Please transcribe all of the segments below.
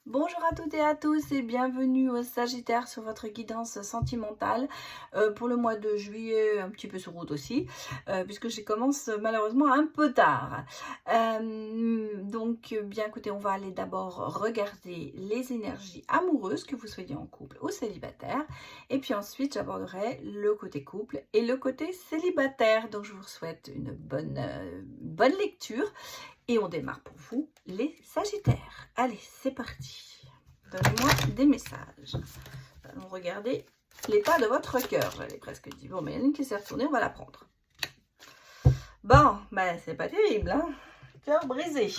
Bonjour à toutes et à tous et bienvenue au Sagittaire sur votre guidance sentimentale pour le mois de juillet, un petit peu sur route aussi, puisque je commence malheureusement un peu tard. Bien écoutez, on va aller d'abord regarder les énergies amoureuses, que vous soyez en couple ou célibataire, et puis ensuite j'aborderai le côté couple et le côté célibataire. Donc je vous souhaite une bonne lecture. Et on démarre pour vous, les Sagittaires. Allez, c'est parti. Donnez-moi des messages. Allons regarder l'état de votre cœur, j'allais presque dire. Bon, mais il y en a une qui s'est retournée, on va la prendre. Bon, ben c'est pas terrible, hein. Cœur brisé.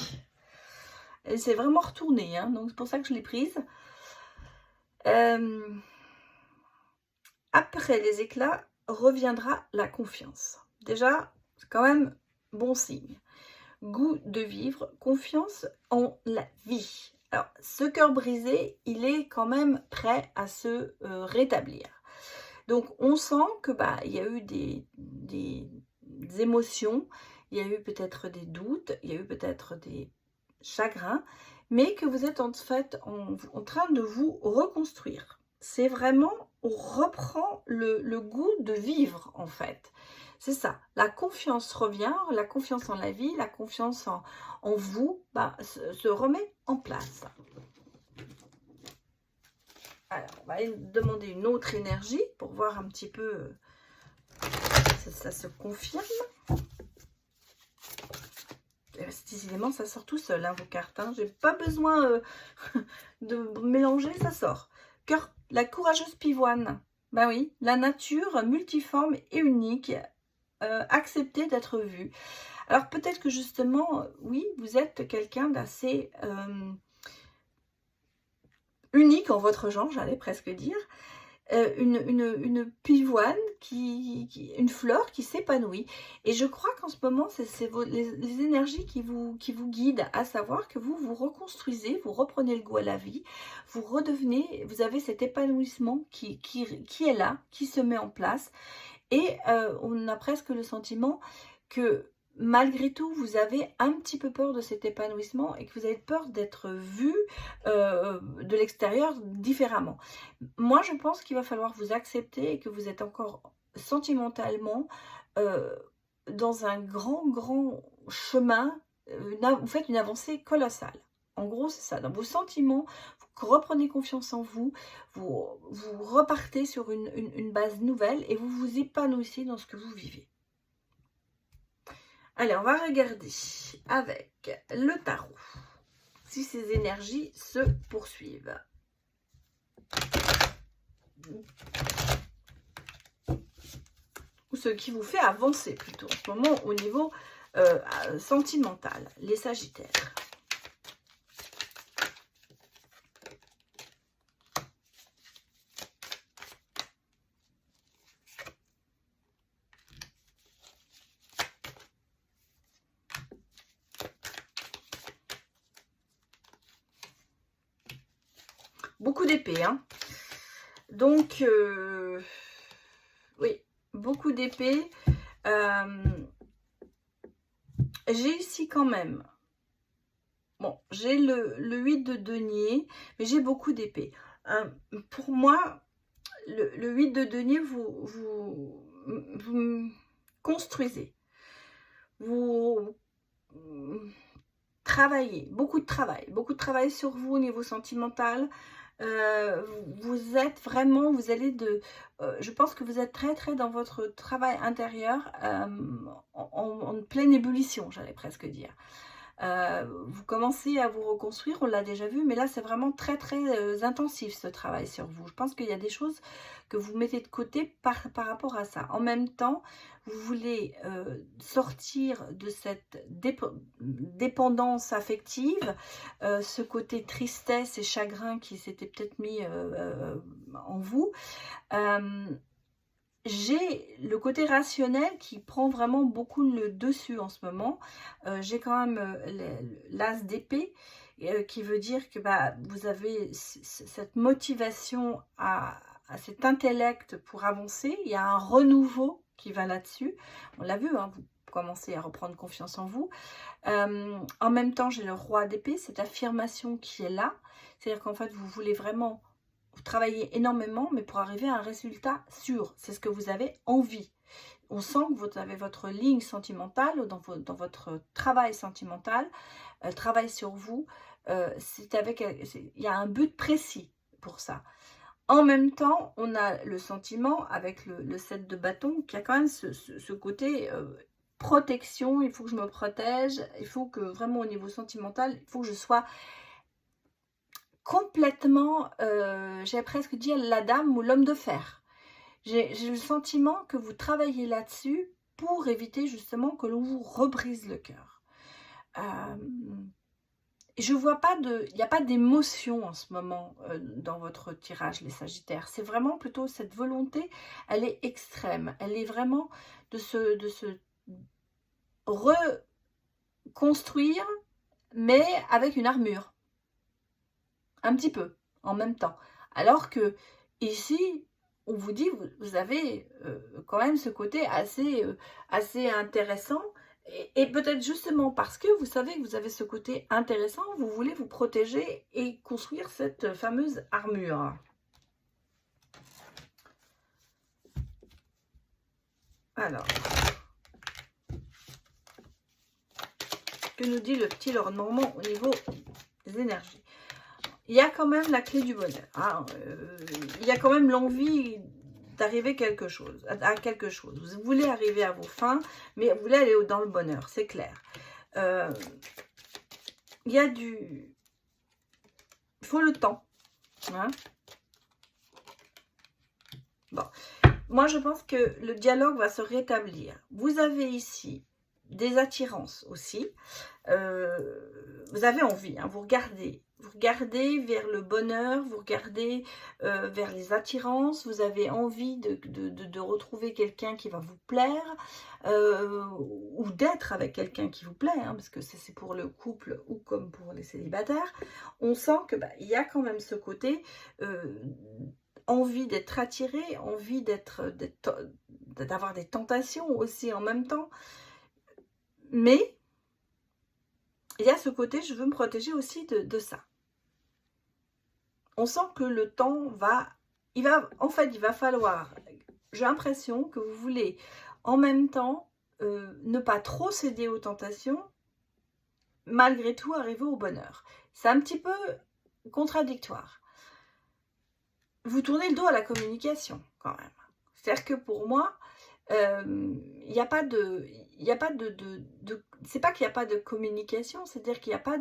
Elle s'est vraiment retournée, hein, donc c'est pour ça que je l'ai prise. Après les éclats, reviendra la confiance. Déjà, c'est quand même bon signe. Goût de vivre, confiance en la vie. Alors, ce cœur brisé, il est quand même prêt à se rétablir. Donc, on sent que il y a eu des émotions, il y a eu peut-être des doutes, il y a eu peut-être des chagrins, mais que vous êtes en fait en train de vous reconstruire. C'est vraiment, on reprend le goût de vivre en fait. C'est ça, la confiance revient, la confiance en la vie, la confiance en vous se remet en place. Alors, on va demander une autre énergie pour voir un petit peu si ça se confirme. Décidément, ça sort tout seul, hein, vos cartes. Hein. J'ai pas besoin de mélanger, ça sort. Cœur, la courageuse pivoine. Ben oui, la nature multiforme et unique. Accepter d'être vue. Alors peut-être que justement, oui, vous êtes quelqu'un d'assez unique en votre genre, j'allais presque dire. Une pivoine, une fleur qui s'épanouit. Et je crois qu'en ce moment, c'est les énergies qui vous guident, à savoir que vous vous reconstruisez, vous reprenez le goût à la vie, vous redevenez, vous avez cet épanouissement qui est là, qui se met en place. Et on a presque le sentiment que malgré tout, vous avez un petit peu peur de cet épanouissement et que vous avez peur d'être vu de l'extérieur différemment. Moi, je pense qu'il va falloir vous accepter et que vous êtes encore sentimentalement dans un grand chemin. Vous faites une avancée colossale. En gros, c'est ça. Dans vos sentiments, vous reprenez confiance en vous, vous repartez sur une base nouvelle et vous vous épanouissez dans ce que vous vivez. Allez, on va regarder avec le tarot si ces énergies se poursuivent. Ou ce qui vous fait avancer plutôt en ce moment au niveau sentimental, les Sagittaires. Beaucoup d'épées, hein. Donc, oui, beaucoup d'épées. J'ai ici quand même, bon, j'ai le 8 de denier, mais j'ai beaucoup d'épées. Pour moi, le 8 de denier, vous construisez. Vous travaillez, beaucoup de travail sur vous au niveau sentimental. Vous êtes vraiment, vous allez je pense que vous êtes très dans votre travail intérieur en pleine ébullition, j'allais presque dire. Vous commencez à vous reconstruire, on l'a déjà vu, mais là c'est vraiment très intensif ce travail sur vous. Je pense qu'il y a des choses que vous mettez de côté par rapport à ça. En même temps, vous voulez sortir de cette dépendance affective, ce côté tristesse et chagrin qui s'était peut-être mis en vous. J'ai le côté rationnel qui prend vraiment beaucoup le dessus en ce moment. J'ai quand même l'as d'épée qui veut dire que vous avez cette motivation à cet intellect pour avancer. Il y a un renouveau qui va là-dessus. On l'a vu, hein, vous commencez à reprendre confiance en vous. En même temps, j'ai le roi d'épée, cette affirmation qui est là. C'est-à-dire qu'en fait, vous voulez vraiment travailler énormément, mais pour arriver à un résultat sûr. C'est ce que vous avez envie. On sent que vous avez votre ligne sentimentale, dans votre travail sentimental, travail sur vous. Il y a un but précis pour ça. En même temps, on a le sentiment, avec le 7 de bâton, qu'il y a quand même ce côté protection. Il faut que je me protège. Il faut que vraiment au niveau sentimental, il faut que je sois complètement, j'ai presque dit la dame ou l'homme de fer. J'ai le sentiment que vous travaillez là-dessus pour éviter justement que l'on vous rebrise le cœur. Je vois pas il n'y a pas d'émotion en ce moment dans votre tirage, les Sagittaires. C'est vraiment plutôt cette volonté, elle est extrême. Elle est vraiment de se reconstruire, mais avec une armure. Un petit peu, en même temps. Alors que ici, on vous dit, vous avez quand même ce côté assez intéressant. Et peut-être justement parce que vous savez que vous avez ce côté intéressant, vous voulez vous protéger et construire cette fameuse armure. Alors, que nous dit le petit Lord Normand au niveau des énergies? Il y a quand même la clé du bonheur. Hein. Il y a quand même l'envie d'arriver à quelque chose. Vous voulez arriver à vos fins, mais vous voulez aller dans le bonheur, c'est clair. Il y a il faut le temps. Hein. Bon. Moi, je pense que le dialogue va se rétablir. Vous avez ici des attirances aussi. Vous avez envie, hein, vous regardez vers le bonheur, vous regardez vers les attirances, vous avez envie de retrouver quelqu'un qui va vous plaire, ou d'être avec quelqu'un qui vous plaît, hein, parce que c'est pour le couple ou comme pour les célibataires. On sent que il y a quand même ce côté envie d'être attiré, envie d'avoir des tentations aussi en même temps, mais il y a ce côté, je veux me protéger aussi de ça. On sent que le temps il va falloir, j'ai l'impression que vous voulez en même temps ne pas trop céder aux tentations, malgré tout arriver au bonheur. C'est un petit peu contradictoire. Vous tournez le dos à la communication quand même. C'est-à-dire que pour moi, il n'y a pas c'est pas qu'il n'y a pas de communication, c'est-à-dire qu'il n'y a pas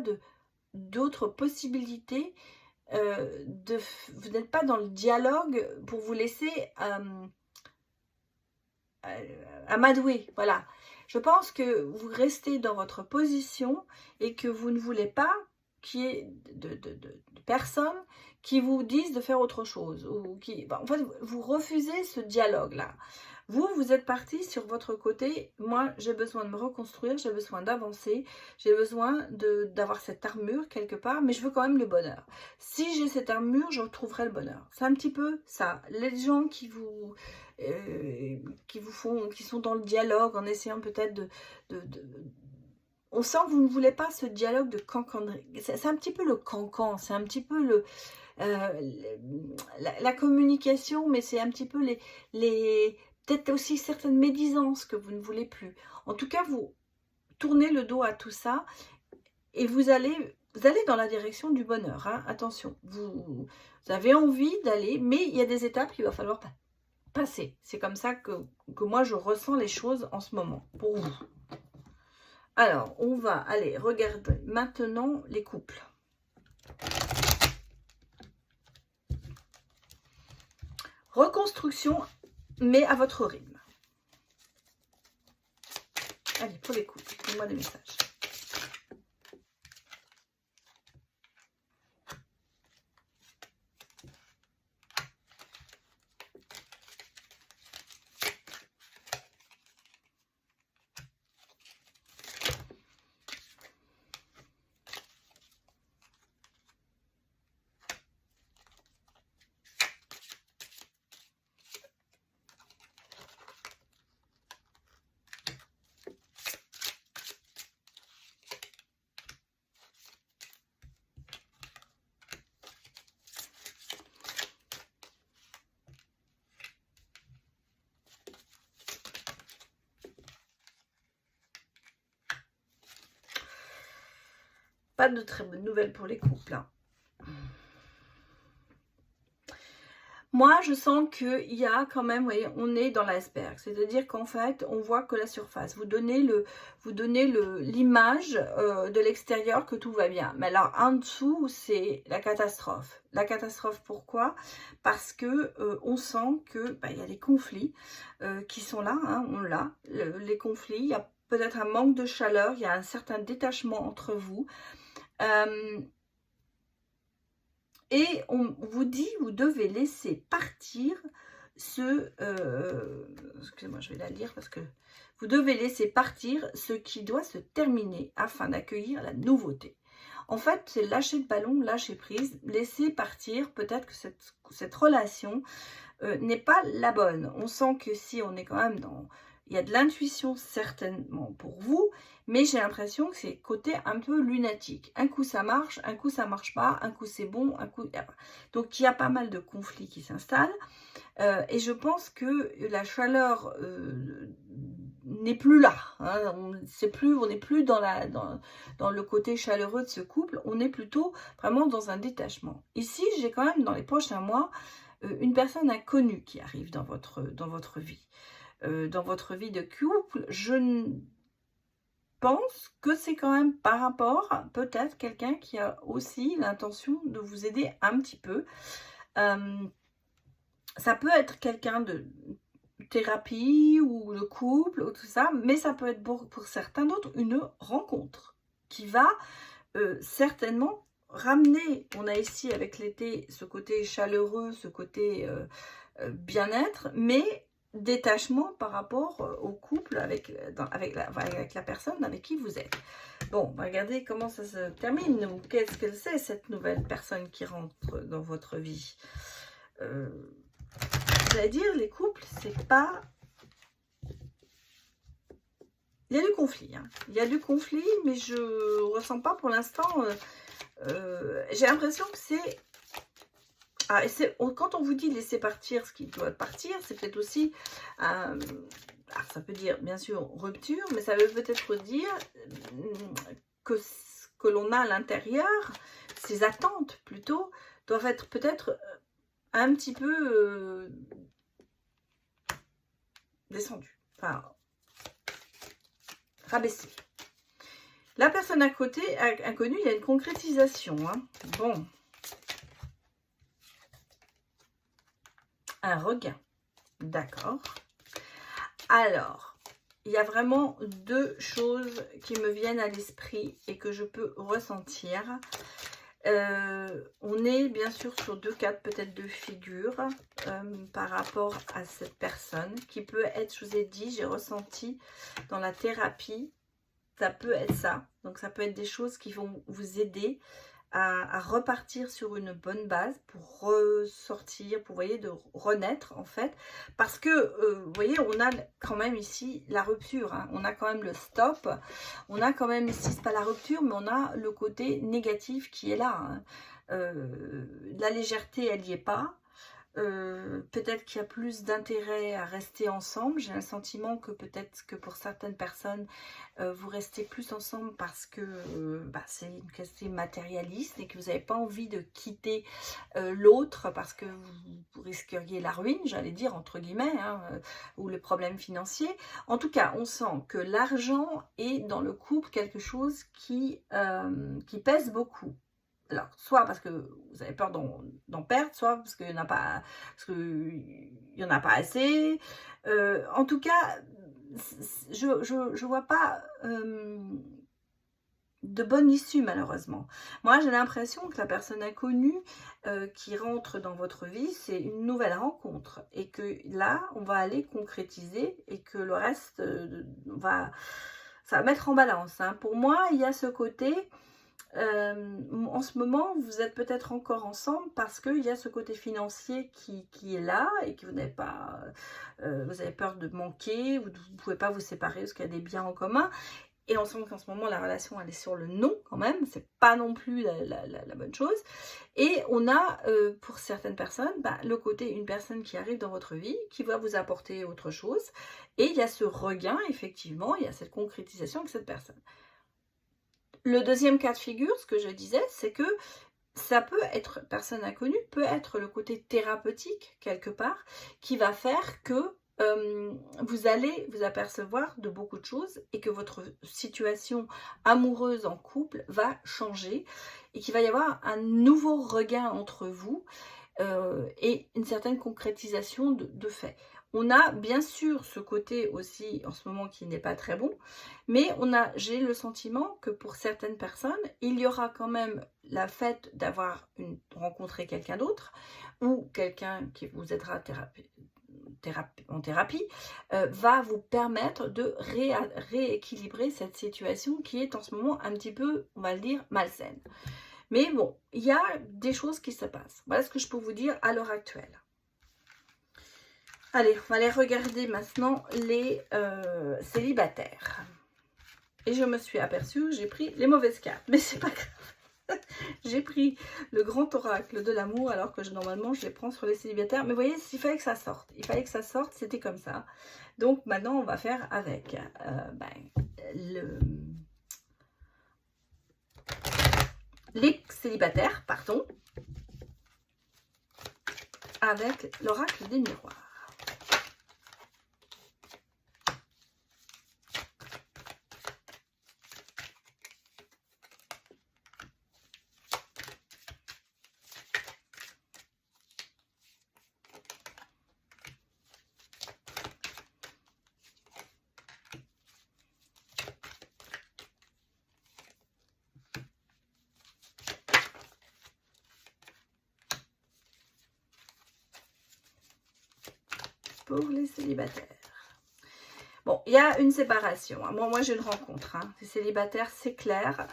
d'autres possibilités. Vous n'êtes pas dans le dialogue pour vous laisser amadouer. Voilà. Je pense que vous restez dans votre position et que vous ne voulez pas qu'il y ait de personnes qui vous disent de faire autre chose. Ou en fait, vous refusez ce dialogue-là. Vous êtes parti sur votre côté. Moi, j'ai besoin de me reconstruire, j'ai besoin d'avancer, j'ai besoin d'avoir cette armure quelque part, mais je veux quand même le bonheur. Si j'ai cette armure, je retrouverai le bonheur. C'est un petit peu ça. Les gens qui sont dans le dialogue en essayant peut-être on sent que vous ne voulez pas ce dialogue de cancanerie. C'est un petit peu le cancan, c'est un petit peu la communication, mais c'est un petit peu peut-être aussi certaines médisances que vous ne voulez plus. En tout cas, vous tournez le dos à tout ça et vous allez dans la direction du bonheur. Hein. Attention, vous avez envie d'aller, mais il y a des étapes qu'il va falloir passer. C'est comme ça que moi, je ressens les choses en ce moment, pour vous. Alors, on va aller regarder maintenant les couples. Reconstruction, mais à votre rythme. Allez, pour les couples, donnez-moi des messages. pas de très bonnes nouvelles pour les couples, hein. Moi, je sens qu'il y a quand même, vous voyez, on est dans l'iceberg. C'est-à-dire qu'en fait, on voit que la surface. Vous donnez l'image de l'extérieur que tout va bien. Mais alors, en dessous, c'est la catastrophe. La catastrophe, pourquoi? Parce que on sent que il y a des conflits qui sont là, hein, on l'a. Les conflits, il y a peut-être un manque de chaleur, il y a un certain détachement entre vous. Et on vous dit, vous devez laisser partir excusez-moi, je vais la lire parce que vous devez laisser partir ce qui doit se terminer afin d'accueillir la nouveauté. En fait, c'est lâcher le ballon, lâcher prise, laisser partir. Peut-être que cette relation n'est pas la bonne. On sent que si on est quand même dans... Il y a de l'intuition certainement pour vous, mais j'ai l'impression que c'est côté un peu lunatique. Un coup ça marche, un coup ça marche pas, un coup c'est bon, un coup... Donc il y a pas mal de conflits qui s'installent. Et je pense que la chaleur n'est plus là. Hein. On n'est plus dans le côté chaleureux de ce couple. On est plutôt vraiment dans un détachement. Ici, j'ai quand même dans les prochains mois une personne inconnue qui arrive dans votre vie. Dans votre vie de couple, je pense que c'est quand même par rapport à peut-être quelqu'un qui a aussi l'intention de vous aider un petit peu. Ça peut être quelqu'un de thérapie ou de couple ou tout ça, mais ça peut être pour certains d'autres une rencontre qui va certainement ramener, on a ici avec l'été ce côté chaleureux, ce côté bien-être, mais détachement par rapport au couple avec la personne avec qui vous êtes. Bon, regardez comment ça se termine. Qu'est-ce que c'est cette nouvelle personne qui rentre dans votre vie? J'allais dire, les couples, c'est pas... Il y a du conflit, hein. Il y a du conflit, mais je ressens pas pour l'instant... j'ai l'impression que c'est... Ah, quand on vous dit laisser partir ce qui doit partir, c'est peut-être aussi... ça peut dire, bien sûr, rupture, mais ça veut peut-être dire que ce que l'on a à l'intérieur, ces attentes plutôt, doivent être peut-être un petit peu descendues, enfin, rabaissées. La personne à côté, inconnue, il y a une concrétisation. Hein. Bon. Un regain. D'accord. Alors, il y a vraiment deux choses qui me viennent à l'esprit et que je peux ressentir. On est bien sûr sur deux cas peut-être de figure par rapport à cette personne qui peut être, je vous ai dit, j'ai ressenti dans la thérapie, ça peut être ça. Donc ça peut être des choses qui vont vous aider à repartir sur une bonne base pour ressortir, pour, vous voyez, de renaître en fait. Parce que, vous voyez, on a quand même ici la rupture, hein. On a quand même le stop, on a quand même ici, c'est pas la rupture, mais on a le côté négatif qui est là. Hein. La légèreté, elle n'y est pas. Peut-être qu'il y a plus d'intérêt à rester ensemble. J'ai un sentiment que peut-être que pour certaines personnes, vous restez plus ensemble parce que c'est une question matérialiste et que vous n'avez pas envie de quitter l'autre parce que vous risqueriez la ruine, j'allais dire, entre guillemets, hein, ou le problème financier. En tout cas, on sent que l'argent est dans le couple quelque chose qui pèse beaucoup. Alors, soit parce que vous avez peur d'en perdre, soit parce qu'il n'y en a pas, assez. En tout cas, je vois pas de bonne issue, malheureusement. Moi, j'ai l'impression que la personne inconnue qui rentre dans votre vie, c'est une nouvelle rencontre. Et que là, on va aller concrétiser et que le reste, ça va mettre en balance. Hein. Pour moi, il y a ce côté... en ce moment, vous êtes peut-être encore ensemble parce qu'il y a ce côté financier qui est là et que vous n'avez pas, vous avez peur de manquer, vous ne pouvez pas vous séparer parce qu'il y a des biens en commun. Et on sent qu'en ce moment, la relation, elle est sur le non quand même. C'est pas non plus la bonne chose. Et on a, pour certaines personnes, le côté, une personne qui arrive dans votre vie, qui va vous apporter autre chose. Et il y a ce regain, effectivement, il y a cette concrétisation avec cette personne. Le deuxième cas de figure, ce que je disais, c'est que ça peut être, personne inconnue, peut être le côté thérapeutique, quelque part, qui va faire que vous allez vous apercevoir de beaucoup de choses et que votre situation amoureuse en couple va changer et qu'il va y avoir un nouveau regain entre vous et une certaine concrétisation de fait. On a bien sûr ce côté aussi en ce moment qui n'est pas très bon, mais j'ai le sentiment que pour certaines personnes, il y aura quand même la fête d'avoir rencontré quelqu'un d'autre ou quelqu'un qui vous aidera en thérapie, va vous permettre de rééquilibrer cette situation qui est en ce moment un petit peu, on va le dire, malsaine. Mais bon, il y a des choses qui se passent. Voilà ce que je peux vous dire à l'heure actuelle. Allez, on va aller regarder maintenant les célibataires. Et je me suis aperçue, j'ai pris les mauvaises cartes, mais c'est pas grave. J'ai pris le grand oracle de l'amour, alors que normalement je les prends sur les célibataires. Mais vous voyez, il fallait que ça sorte. Il fallait que ça sorte, c'était comme ça. Donc maintenant, on va faire avec les célibataires, pardon, avec l'oracle des miroirs. Pour les célibataires. Bon, il y a une séparation. Moi j'ai une rencontre. Les célibataires, c'est clair.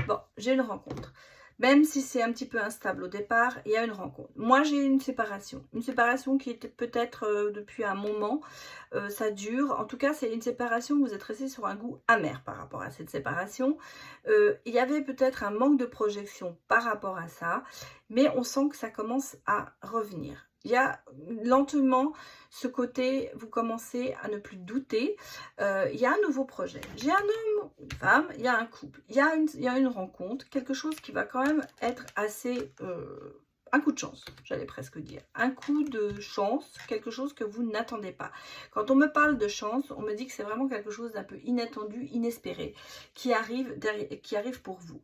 Bon, j'ai une rencontre. Même si c'est un petit peu instable au départ, il y a une rencontre. Moi, j'ai une séparation. Une séparation qui était peut-être depuis un moment. Ça dure. En tout cas, c'est une séparation où vous êtes resté sur un goût amer par rapport à cette séparation. Il y avait peut-être un manque de projection par rapport à ça. Mais on sent que ça commence à revenir. Il y a lentement ce côté, vous commencez à ne plus douter. Il y a un nouveau projet. J'ai un homme, une femme, il y a un couple. Il y a une rencontre, quelque chose qui va quand même être assez... un coup de chance, j'allais presque dire. Un coup de chance, quelque chose que vous n'attendez pas. Quand on me parle de chance, on me dit que c'est vraiment quelque chose d'un peu inattendu, inespéré, qui arrive pour vous.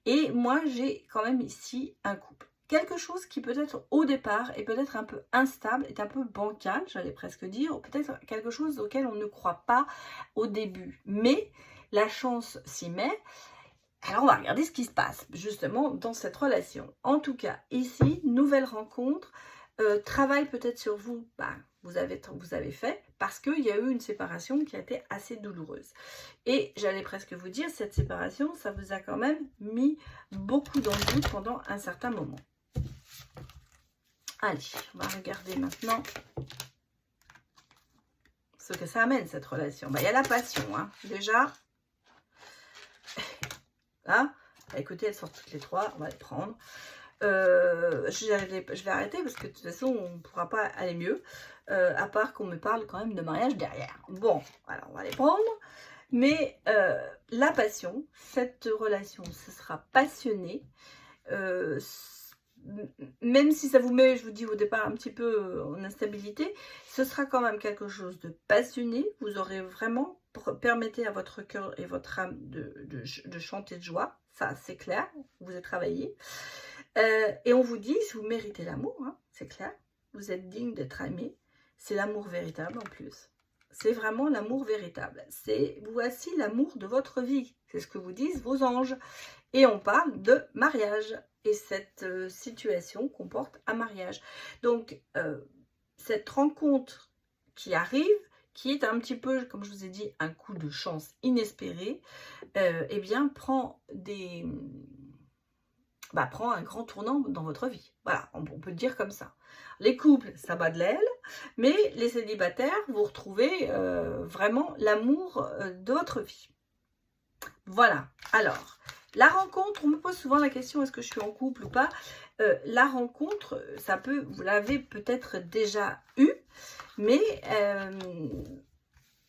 Et moi, j'ai quand même ici un couple. Quelque chose qui peut-être au départ est peut-être un peu instable, est un peu bancal, j'allais presque dire, ou peut-être quelque chose auquel on ne croit pas au début. Mais la chance s'y met. Alors on va regarder ce qui se passe justement dans cette relation. En tout cas, ici, nouvelle rencontre, travail peut-être sur vous, vous avez fait, parce qu'il y a eu une séparation qui a été assez douloureuse. Et j'allais presque vous dire, cette séparation, ça vous a quand même mis beaucoup dans le doute pendant un certain moment. Allez, on va regarder maintenant ce que ça amène, cette relation. Il y a la passion, déjà. Là, écoutez, elles sortent toutes les trois, on va les prendre. Je vais arrêter parce que de toute façon, on ne pourra pas aller mieux, à part qu'on me parle quand même de mariage derrière. Bon, alors on va les prendre. Mais la passion, cette relation, ce sera passionné. Même si ça vous met, je vous dis au départ, un petit peu en instabilité, ce sera quand même quelque chose de passionné. Vous aurez vraiment, permettez à votre cœur et votre âme de chanter de joie. Ça, c'est clair, vous êtes travaillé. Et on vous dit, si vous méritez l'amour, c'est clair, vous êtes digne d'être aimé. C'est l'amour véritable en plus. C'est vraiment l'amour véritable. C'est voici l'amour de votre vie. C'est ce que vous disent vos anges. Et on parle de mariage. Et cette situation comporte un mariage. Donc, cette rencontre qui arrive, qui est un petit peu, comme je vous ai dit, un coup de chance inespéré, eh bien, prend un grand tournant dans votre vie. Voilà, on peut le dire comme ça. Les couples, ça bat de l'aile, mais les célibataires, vous retrouvez vraiment l'amour de votre vie. Voilà, alors, la rencontre, on me pose souvent la question, est-ce que je suis en couple ou pas? La rencontre, vous l'avez peut-être déjà eu, mais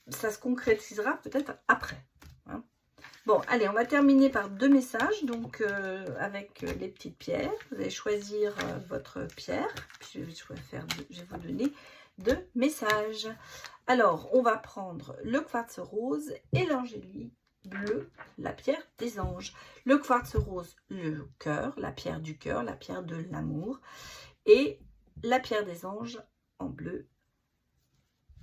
ça se concrétisera peut-être après. Bon, allez, on va terminer par 2 messages, donc avec les petites pierres. Vous allez choisir votre pierre, puis je vais vous donner 2 messages. Alors, on va prendre le quartz rose et l'angélique bleu, la pierre des anges. Le quartz rose, le cœur, la pierre du cœur, la pierre de l'amour. Et la pierre des anges en bleu.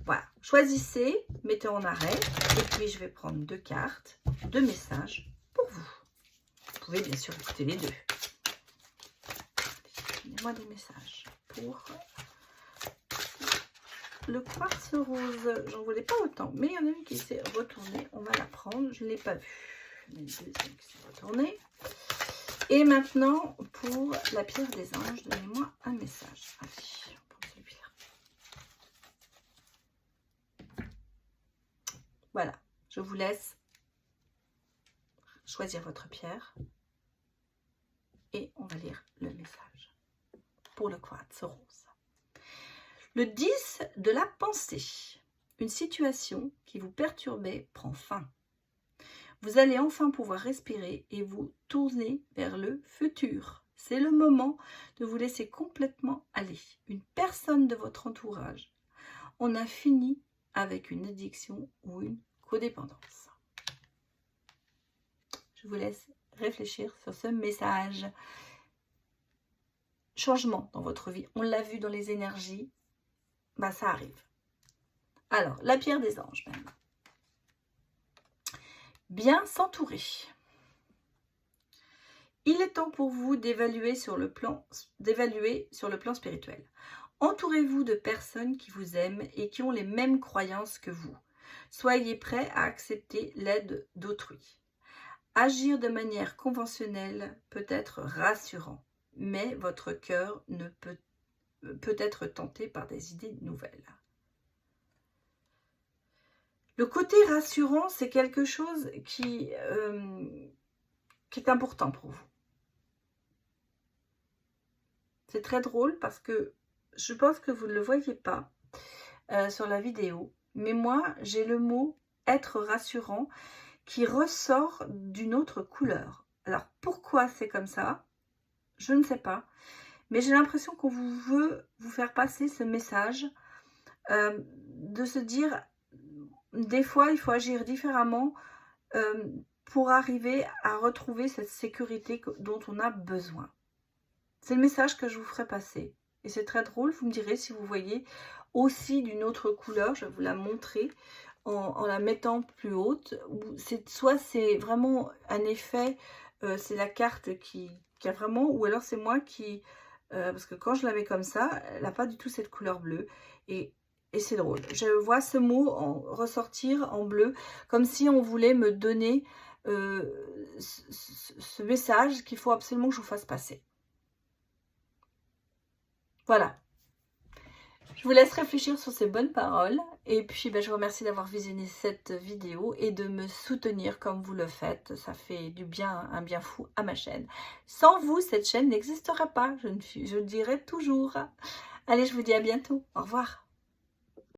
Voilà, choisissez, mettez en arrêt. Et puis, je vais prendre 2 cartes, 2 messages pour vous. Vous pouvez bien sûr écouter les 2. Donnez-moi des messages pour le quartz rose. J'en voulais pas autant, mais il y en a une qui s'est retournée. On va la prendre, je ne l'ai pas vue. Il y en a une deuxième qui s'est retournée. Et maintenant, pour la pierre des anges, donnez-moi un message. Allez, on prend celui-là. Voilà, je vous laisse choisir votre pierre. Et on va lire le message pour le quartz rose. Le 10 de la pensée. Une situation qui vous perturbait prend fin. Vous allez enfin pouvoir respirer et vous tourner vers le futur. C'est le moment de vous laisser complètement aller. Une personne de votre entourage en a fini avec une addiction ou une codépendance. Je vous laisse réfléchir sur ce message. Changement dans votre vie. On l'a vu dans les énergies. Bah, ça arrive. Alors, la pierre des anges maintenant. Bien s'entourer. Il est temps pour vous d'évaluer sur le plan spirituel. Entourez-vous de personnes qui vous aiment et qui ont les mêmes croyances que vous. Soyez prêts à accepter l'aide d'autrui. Agir de manière conventionnelle peut être rassurant, mais votre cœur ne peut être tenté par des idées nouvelles. Le côté rassurant, c'est quelque chose qui est important pour vous. C'est très drôle parce que je pense que vous ne le voyez pas sur la vidéo, mais moi, j'ai le mot « être rassurant » qui ressort d'une autre couleur. Alors, pourquoi c'est comme ça? Je ne sais pas. Mais j'ai l'impression qu'on veut vous faire passer ce message de se dire, des fois, il faut agir différemment pour arriver à retrouver cette sécurité dont on a besoin. C'est le message que je vous ferai passer. Et c'est très drôle, vous me direz si vous voyez aussi d'une autre couleur, je vais vous la montrer en la mettant plus haute. Soit c'est vraiment un effet, c'est la carte qui a vraiment, ou alors c'est moi qui... parce que quand je la mets comme ça, elle n'a pas du tout cette couleur bleue. Et c'est drôle. Je vois ce mot ressortir en bleu, comme si on voulait me donner ce message qu'il faut absolument que je vous fasse passer. Voilà. Je vous laisse réfléchir sur ces bonnes paroles. Et puis, je vous remercie d'avoir visionné cette vidéo et de me soutenir comme vous le faites. Ça fait du bien, un bien fou à ma chaîne. Sans vous, cette chaîne n'existerait pas. Je le dirai toujours. Allez, je vous dis à bientôt. Au revoir.